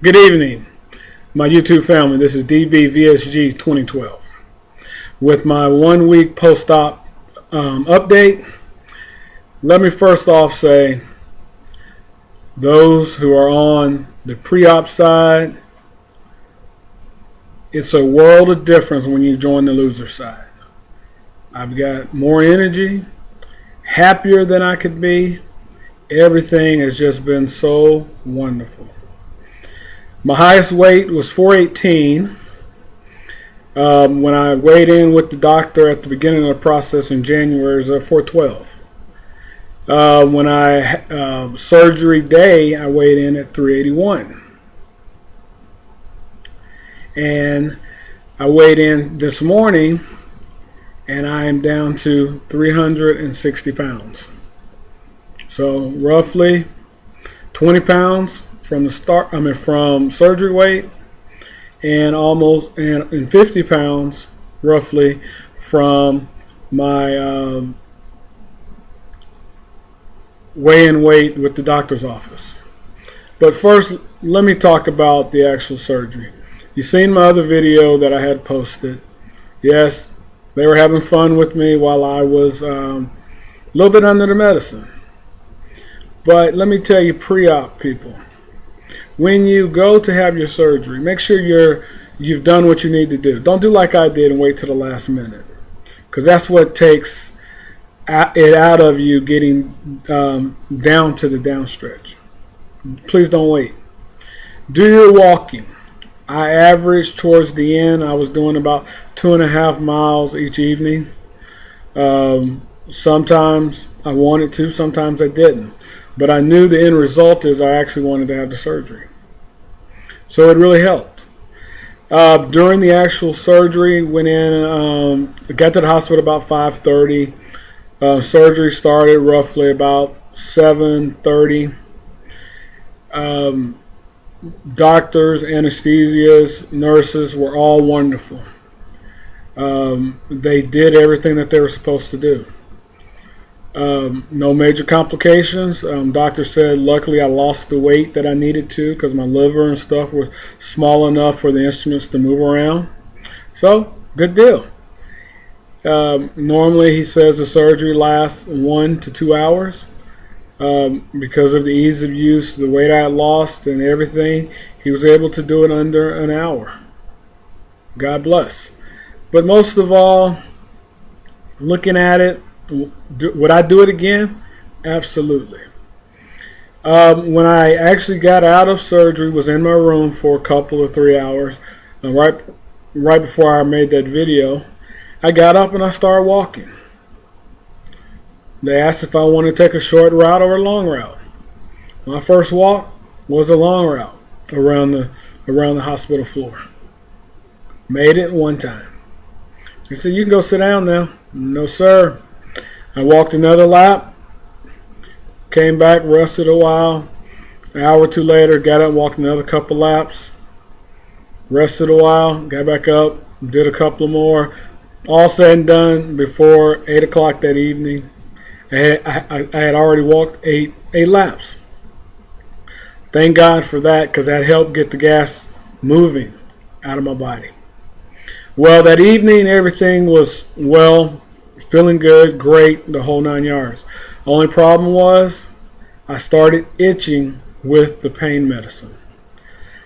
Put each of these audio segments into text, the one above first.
Good evening, my YouTube family. This is DBVSG 2012 with my 1 week post-op update. Let me first off say, those who are on the pre-op side, it's a world of difference when you join the loser side. I've got more energy, happier than I could be. Everything has just been so wonderful. My highest weight was 418. When I weighed in with the doctor at the beginning of the process in January, it was 412. When I surgery day, I weighed in at 381. And I weighed in this morning, and I am down to 360 pounds. So roughly 20 pounds from the start. From surgery weight, and almost and 50 pounds roughly from my weigh-in weight with the doctor's office. But first, let me talk about the actual surgery. You've seen my other video that I had posted. Yes, they were having fun with me while I was a little bit under the medicine. But let me tell you, pre-op people, when you go to have your surgery, make sure you've done what you need to do. Don't do like I did and wait till the last minute, because that's what takes it out of you getting down to the downstretch. Please don't wait. Do your walking. I averaged towards the end, I was doing about 2.5 miles each evening. Sometimes I wanted to, sometimes I didn't. But I knew the end result is I actually wanted to have the surgery. So it really helped. During the actual surgery, went in, got to the hospital about 5:30. Surgery started roughly about 7:30. Doctors, anesthesias, nurses were all wonderful. They did everything that they were supposed to do. No major complications. Doctor said luckily I lost the weight that I needed to, because my liver and stuff was small enough for the instruments to move around. So, good deal. Normally he says the surgery lasts 1 to 2 hours. Because of the ease of use, the weight I had lost and everything, he was able to do it under an hour. God bless. But most of all, looking at it, would I do it again? Absolutely. When I actually got out of surgery, was in my room for a couple of 3 hours, right before I made that video, I got up and I started walking. They asked if I wanted to take a short route or a long route. My first walk was a long route around the hospital floor. Made it one time. They said, "You can go sit down now." No, sir. I walked another lap, came back, rested a while. An hour or two later, got up, walked another couple laps, rested a while, got back up, did a couple more. All said and done, before 8 o'clock that evening, I had already walked eight laps. Thank God for that, because that helped get the gas moving out of my body. Well, that evening, everything was feeling good, great, the whole 9 yards. Only problem was I started itching with the pain medicine.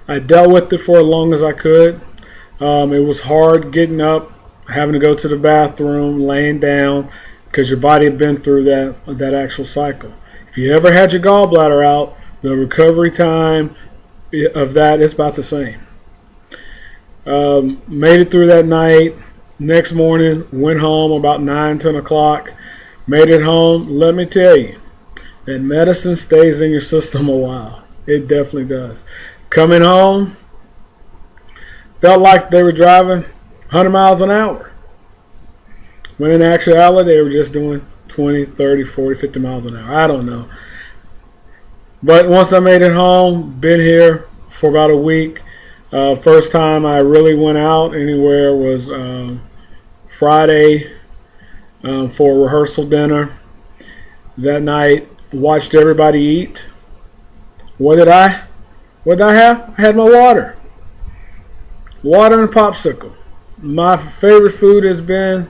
I dealt with it for as long as I could. It was hard getting up, having to go to the bathroom, laying down, because your body had been through that actual cycle. If you ever had your gallbladder out, the recovery time of that is about the same. Made it through that night. Next morning, went home about 9, 10 o'clock. Made it home. Let me tell you, that medicine stays in your system a while. It definitely does. Coming home, felt like they were driving 100 miles an hour. When in actuality, they were just doing 20, 30, 40, 50 miles an hour. I don't know. But once I made it home, been here for about a week. First time I really went out anywhere was Friday for a rehearsal dinner. That night, watched everybody eat. What did I? What did I have? I had my water. Water and popsicle. My favorite food has been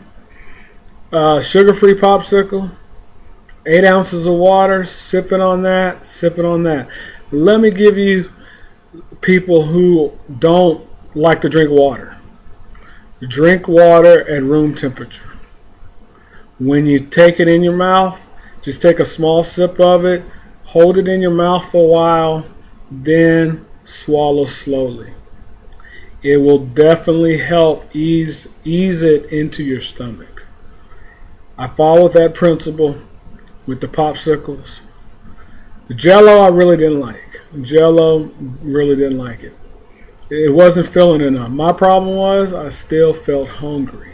sugar-free popsicle. 8 ounces of water, sipping on that, sipping on that. Let me give you people who don't like to drink water. Drink water at room temperature. When you take it in your mouth, just take a small sip of it, hold it in your mouth for a while, then swallow slowly. It will definitely help ease it into your stomach. I followed that principle with the popsicles. The Jello I really didn't like. Jello, really didn't like it. It wasn't filling enough. My problem was I still felt hungry.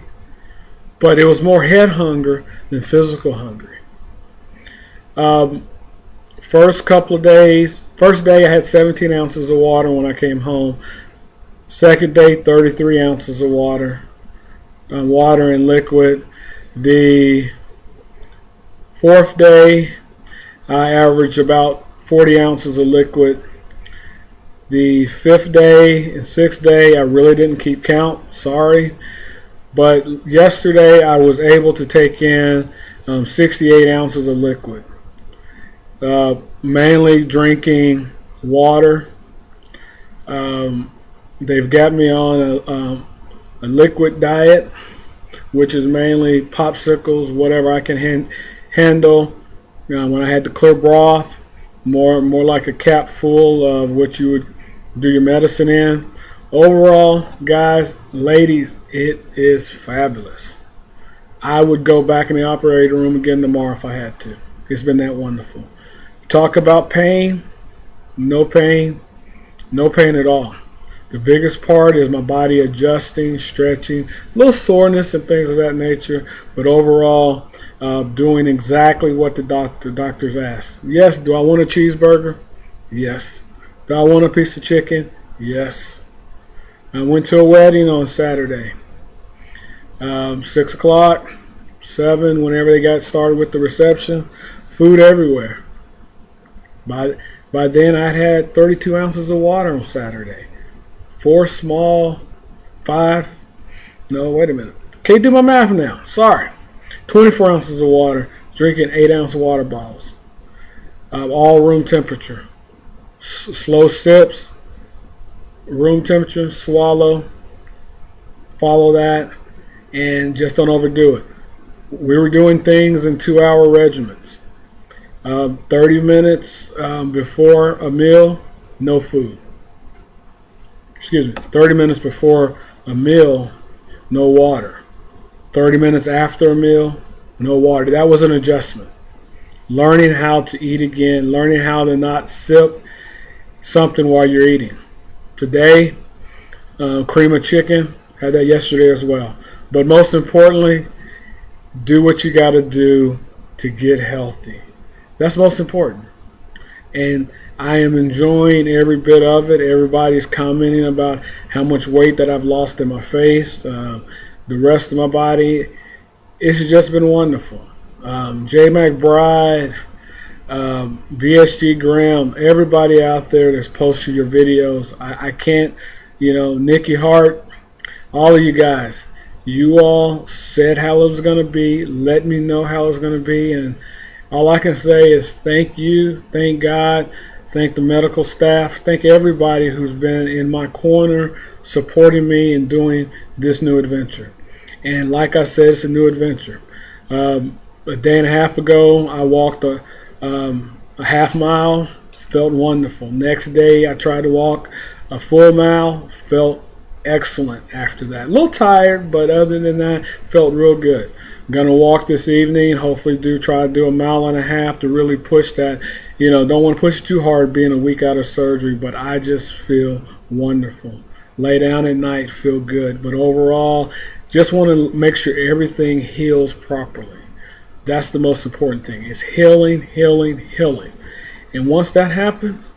But it was more head hunger than physical hungry. First day I had 17 ounces of water when I came home. Second day, 33 ounces of water. Water and liquid. The fourth day, I averaged about 40 ounces of liquid. The fifth day and sixth day, I really didn't keep count. Sorry. But yesterday, I was able to take in 68 ounces of liquid. Mainly drinking water. They've got me on a liquid diet, which is mainly popsicles, whatever I can handle. When I had the clear broth, more like a cap full of what you would do your medicine in. Overall, guys, ladies, it is fabulous. I would go back in the operating room again tomorrow if I had to. It's been that wonderful. Talk about pain, no pain at all. The biggest part is my body adjusting, stretching, a little soreness and things of that nature, but overall, doing exactly what the doctors asked. Yes, do I want a cheeseburger? Yes. Do I want a piece of chicken? Yes. I went to a wedding on Saturday. 6 o'clock, 7, whenever they got started with the reception, food everywhere. By then, I'd had 32 ounces of water on Saturday. 5, no, wait a minute. Can't do my math now. Sorry. 24 ounces of water, drinking 8-ounce water bottles. All room temperature. Slow sips, room temperature, swallow, follow that, and just don't overdo it. We were doing things in 2-hour regimens. 30 minutes before a meal, no food. 30 minutes before a meal, no water. 30 minutes after a meal, no water. That was an adjustment. Learning how to eat again, learning how to not sip something while you're eating. Today, cream of chicken, had that yesterday as well. But most importantly, do what you got to do to get healthy. That's most important. And I am enjoying every bit of it. Everybody's commenting about how much weight that I've lost in my face, the rest of my body. It's just been wonderful. J. McBride, VSG Graham, everybody out there that's posted your videos. I can't, Nikki Hart, all of you guys, you all said how it was going to be. Let me know how it was going to be. And all I can say is thank you, thank God, thank the medical staff, thank everybody who's been in my corner supporting me and doing this new adventure. And like I said, it's a new adventure. A day and a half ago, I walked a half mile, felt wonderful. Next day, I tried to walk a full mile, felt excellent after that. A little tired, but other than that, felt real good. I'm going to walk this evening, hopefully try to do a mile and a half to really push that. Don't want to push it too hard being a week out of surgery, but I just feel wonderful. Lay down at night, feel good. But overall, just want to make sure everything heals properly. That's the most important thing. It's healing, healing, healing. And once that happens,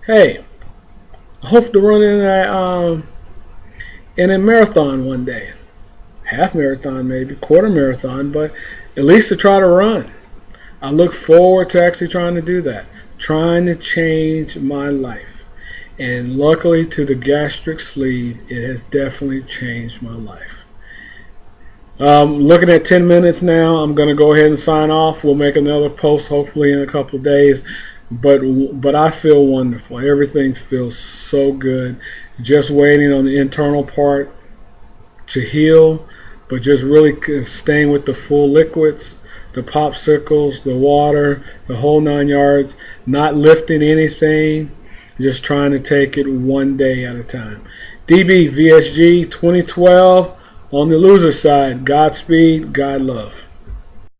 hey, I hope to run in a marathon one day. Half marathon maybe, quarter marathon, but at least to try to run. I look forward to actually trying to do that. Trying to change my life. And luckily to the gastric sleeve, it has definitely changed my life. Looking at 10 minutes now, I'm going to go ahead and sign off. We'll make another post hopefully in a couple of days. But I feel wonderful. Everything feels so good. Just waiting on the internal part to heal, but just really staying with the full liquids, the popsicles, the water, the whole 9 yards, not lifting anything, just trying to take it one day at a time. DB VSG 2012 on the loser side. Godspeed, God love.